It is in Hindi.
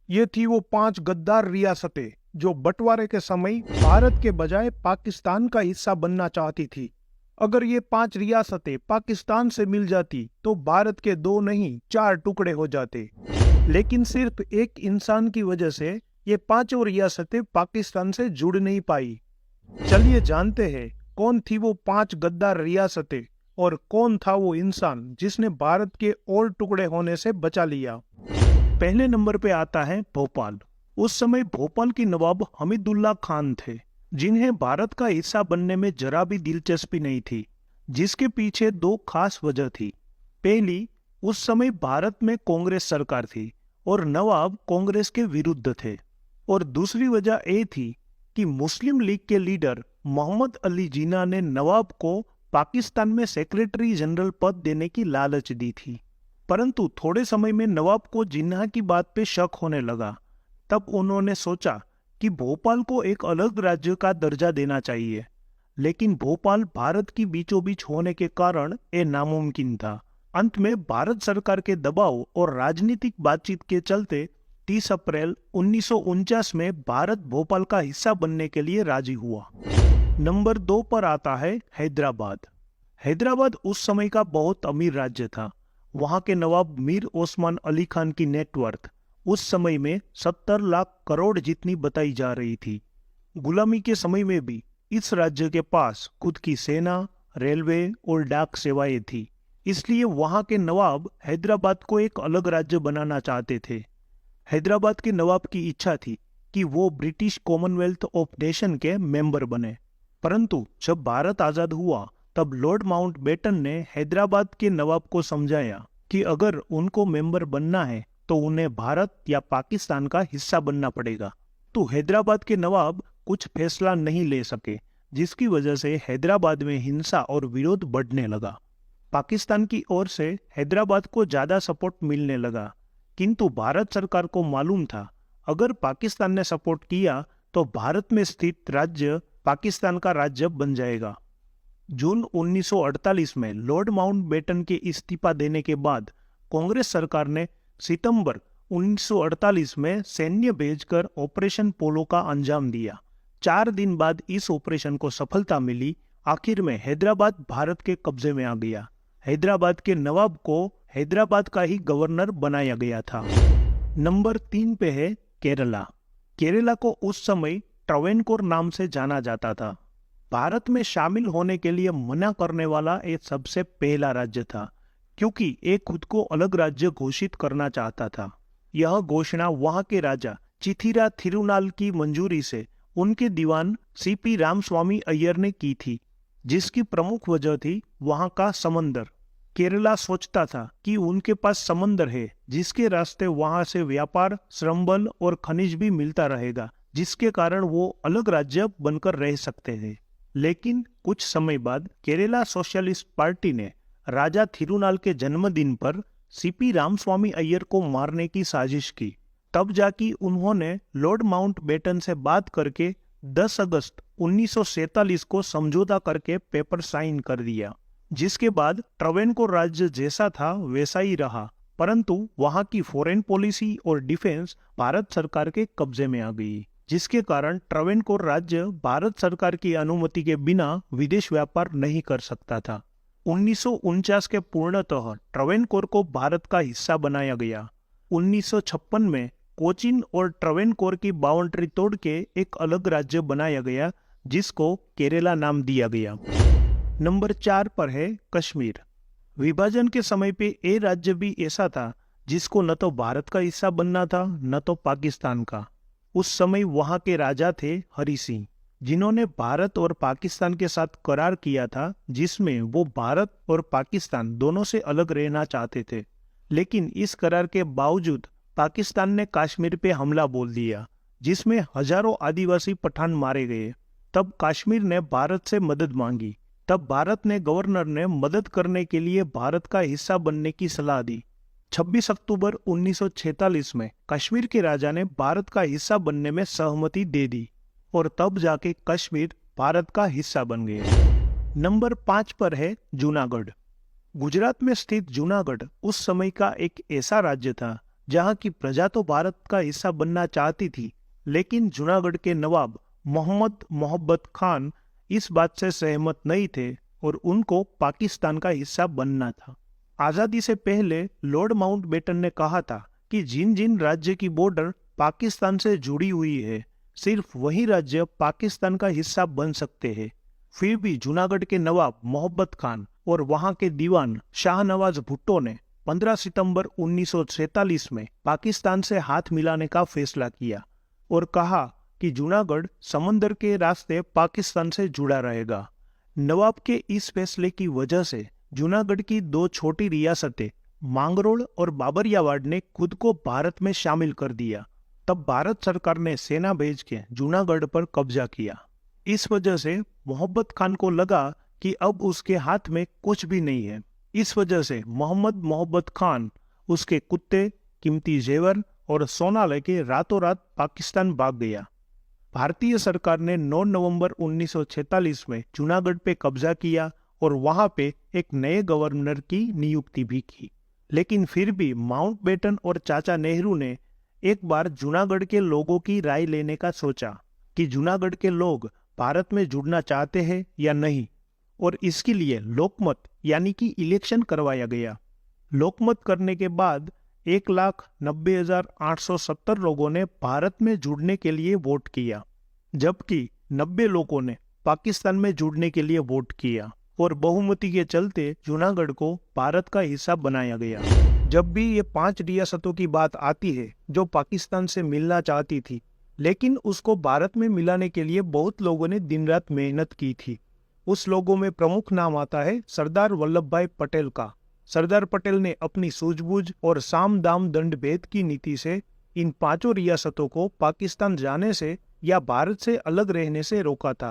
ये थी वो 5 गद्दार रियासतें जो बंटवारे के समय भारत के बजाय पाकिस्तान का हिस्सा बनना चाहती थी। अगर ये 5 रियासतें पाकिस्तान से मिल जाती तो भारत के 2 नहीं 4 टुकड़े हो जाते। लेकिन सिर्फ एक इंसान की वजह से ये पांचों रियासतें पाकिस्तान से जुड़ नहीं पाई। चलिए जानते हैं कौन थी वो 5 गद्दार रियासतें और कौन था वो इंसान जिसने भारत के और टुकड़े होने से बचा लिया। पहले नंबर पे आता है भोपाल। उस समय भोपाल की नवाब हमीदुल्ला खान थे, जिन्हें भारत का हिस्सा बनने में जरा भी दिलचस्पी नहीं थी, जिसके पीछे 2 खास वजह थी। पहली, उस समय भारत में कांग्रेस सरकार थी और नवाब कांग्रेस के विरुद्ध थे। और दूसरी वजह ये थी कि मुस्लिम लीग के लीडर मोहम्मद अली जिन्ना ने नवाब को पाकिस्तान में सेक्रेटरी जनरल पद देने की लालच दी थी। परंतु थोड़े समय में नवाब को जिन्ना की बात पे शक होने लगा। तब उन्होंने सोचा कि भोपाल को एक अलग राज्य का दर्जा देना चाहिए, लेकिन भोपाल भारत की बीचों बीच होने के कारण ये नामुमकिन था। अंत में भारत सरकार के दबाव और राजनीतिक बातचीत के चलते 30 अप्रैल 1949 में भारत भोपाल का हिस्सा बनने के लिए राजी हुआ। नंबर 2 पर आता है हैदराबाद। हैदराबाद उस समय का बहुत अमीर राज्य था। वहां के नवाब मीर ओस्मान अली खान की नेटवर्थ उस समय में 70 लाख करोड़ जितनी बताई जा रही थी। गुलामी के समय में भी इस राज्य के पास खुद की सेना, रेलवे और डाक सेवाएं थी। इसलिए वहां के नवाब हैदराबाद को एक अलग राज्य बनाना चाहते थे। हैदराबाद के नवाब की इच्छा थी कि वो ब्रिटिश कॉमनवेल्थ ऑफ नेशन के मेंबर बने। परंतु जब भारत आजाद हुआ तब लॉर्ड माउंटबेटन ने हैदराबाद के नवाब को समझाया कि अगर उनको मेंबर बनना है तो उन्हें भारत या पाकिस्तान का हिस्सा बनना पड़ेगा। तो हैदराबाद के नवाब कुछ फैसला नहीं ले सके, जिसकी वजह से हैदराबाद में हिंसा और विरोध बढ़ने लगा। पाकिस्तान की ओर से हैदराबाद को ज्यादा सपोर्ट मिलने लगा, किंतु भारत सरकार को मालूम था अगर पाकिस्तान ने सपोर्ट किया तो भारत में स्थित राज्य पाकिस्तान का राज्य बन जाएगा। जून 1948 में लॉर्ड माउंटबेटन के इस्तीफा देने के बाद कांग्रेस सरकार ने सितंबर 1948 में सैन्य भेजकर ऑपरेशन पोलो का अंजाम दिया। 4 दिन बाद इस ऑपरेशन को सफलता मिली। आखिर में हैदराबाद भारत के कब्जे में आ गया। हैदराबाद के नवाब को हैदराबाद का ही गवर्नर बनाया गया था। नंबर 3 पे है केरला। केरला को उस समय ट्रावेनकोर नाम से जाना जाता था। भारत में शामिल होने के लिए मना करने वाला एक सबसे पहला राज्य था, क्योंकि एक खुद को अलग राज्य घोषित करना चाहता था। यह घोषणा वहां के राजा चिथिरा थिरुनाल की मंजूरी से उनके दीवान सीपी रामस्वामी अय्यर ने की थी, जिसकी प्रमुख वजह थी वहां का समंदर। केरला सोचता था कि उनके पास समंदर है, जिसके रास्ते वहां से व्यापार, श्रम बल और खनिज भी मिलता रहेगा, जिसके कारण वो अलग राज्य बनकर रह सकते थे। लेकिन कुछ समय बाद केरला सोशलिस्ट पार्टी ने राजा थिरुनाल के जन्मदिन पर सीपी रामस्वामी अय्यर को मारने की साजिश की। तब जाके उन्होंने लॉर्ड माउंटबेटन से बात करके 10 अगस्त 1947 को समझौता करके पेपर साइन कर दिया, जिसके बाद ट्रावेनकोर राज्य जैसा था वैसा ही रहा, परंतु वहां की फॉरेन पॉलिसी और डिफेंस भारत सरकार के कब्जे में आ गई, जिसके कारण ट्रावेनकोर राज्य भारत सरकार की अनुमति के बिना विदेश व्यापार नहीं कर सकता था। 1949 के पूर्णतः ट्रावेनकोर को भारत का हिस्सा बनाया गया। 1956 में कोचीन और ट्रावेनकोर की बाउंड्री तोड़ के एक अलग राज्य बनाया गया, जिसको केरला नाम दिया गया। नंबर 4 पर है कश्मीर। विभाजन के समय पे ये राज्य भी ऐसा था जिसको न तो भारत का हिस्सा बनना था न तो पाकिस्तान का। उस समय वहां के राजा थे हरि सिंह, जिन्होंने भारत और पाकिस्तान के साथ करार किया था, जिसमें वो भारत और पाकिस्तान दोनों से अलग रहना चाहते थे। लेकिन इस करार के बावजूद पाकिस्तान ने कश्मीर पे हमला बोल दिया, जिसमें हजारों आदिवासी पठान मारे गए। तब कश्मीर ने भारत से मदद मांगी। तब भारत ने गवर्नर ने मदद करने के लिए भारत का हिस्सा बनने की सलाह दी। 26 अक्टूबर 1946 में कश्मीर के राजा ने भारत का हिस्सा बनने में सहमति दे दी और तब जाके कश्मीर भारत का हिस्सा बन गया। नंबर 5 पर है जूनागढ़। गुजरात में स्थित जूनागढ़ उस समय का एक ऐसा राज्य था जहां की प्रजा तो भारत का हिस्सा बनना चाहती थी, लेकिन जूनागढ़ के नवाब मोहम्मद मोहब्बत खान इस बात से सहमत नहीं थे और उनको पाकिस्तान का हिस्सा बनना था। आजादी से पहले लॉर्ड माउंटबेटन ने कहा था कि जिन जिन राज्य की बॉर्डर पाकिस्तान से जुड़ी हुई है, सिर्फ वही राज्य पाकिस्तान का हिस्सा बन सकते हैं। फिर भी जूनागढ़ के नवाब मोहब्बत खान और वहां के दीवान शाहनवाज भुट्टो ने 15 सितंबर 1947 में पाकिस्तान से हाथ मिलाने का फैसला किया और कहा कि जूनागढ़ समंदर के रास्ते पाकिस्तान से जुड़ा रहेगा। नवाब के इस फैसले की वजह से जूनागढ़ की दो छोटी रियासतें मांगरोल और बाबरियावाड़ ने खुद को भारत में शामिल कर दिया। तब भारत सरकार ने सेना भेज के जूनागढ़ पर कब्जा किया। इस वजह से मोहब्बत खान को लगा कि अब उसके हाथ में कुछ भी नहीं है। इस वजह से मोहम्मद मोहब्बत खान उसके कुत्ते, कीमती जेवर और सोना लेके रातों रात पाकिस्तान भाग गया। भारतीय सरकार ने 9 नवंबर 1946 में जूनागढ़ पे कब्जा किया और वहां पे एक नए गवर्नर की नियुक्ति भी की। लेकिन फिर भी माउंटबेटन और चाचा नेहरू ने एक बार जूनागढ़ के लोगों की राय लेने का सोचा कि जूनागढ़ के लोग भारत में जुड़ना चाहते हैं या नहीं, और इसके लिए लोकमत यानी कि इलेक्शन करवाया गया। लोकमत करने के बाद 1,90,870 लोगों ने भारत में जुड़ने के लिए वोट किया, जबकि 90 लोगों ने पाकिस्तान में जुड़ने के लिए वोट किया और बहुमती के चलते जूनागढ़ को भारत का हिस्सा बनाया गया। जब भी ये 5 रियासतों की बात आती है जो पाकिस्तान से मिलना चाहती थी, लेकिन उसको भारत में मिलाने के लिए बहुत लोगों ने दिन रात मेहनत की थी। उस लोगों में प्रमुख नाम आता है सरदार वल्लभ भाई पटेल का। सरदार पटेल ने अपनी सूझबूझ और साम दाम दंड भेद की नीति से इन 5 रियासतों को पाकिस्तान जाने से या भारत से अलग रहने से रोका था।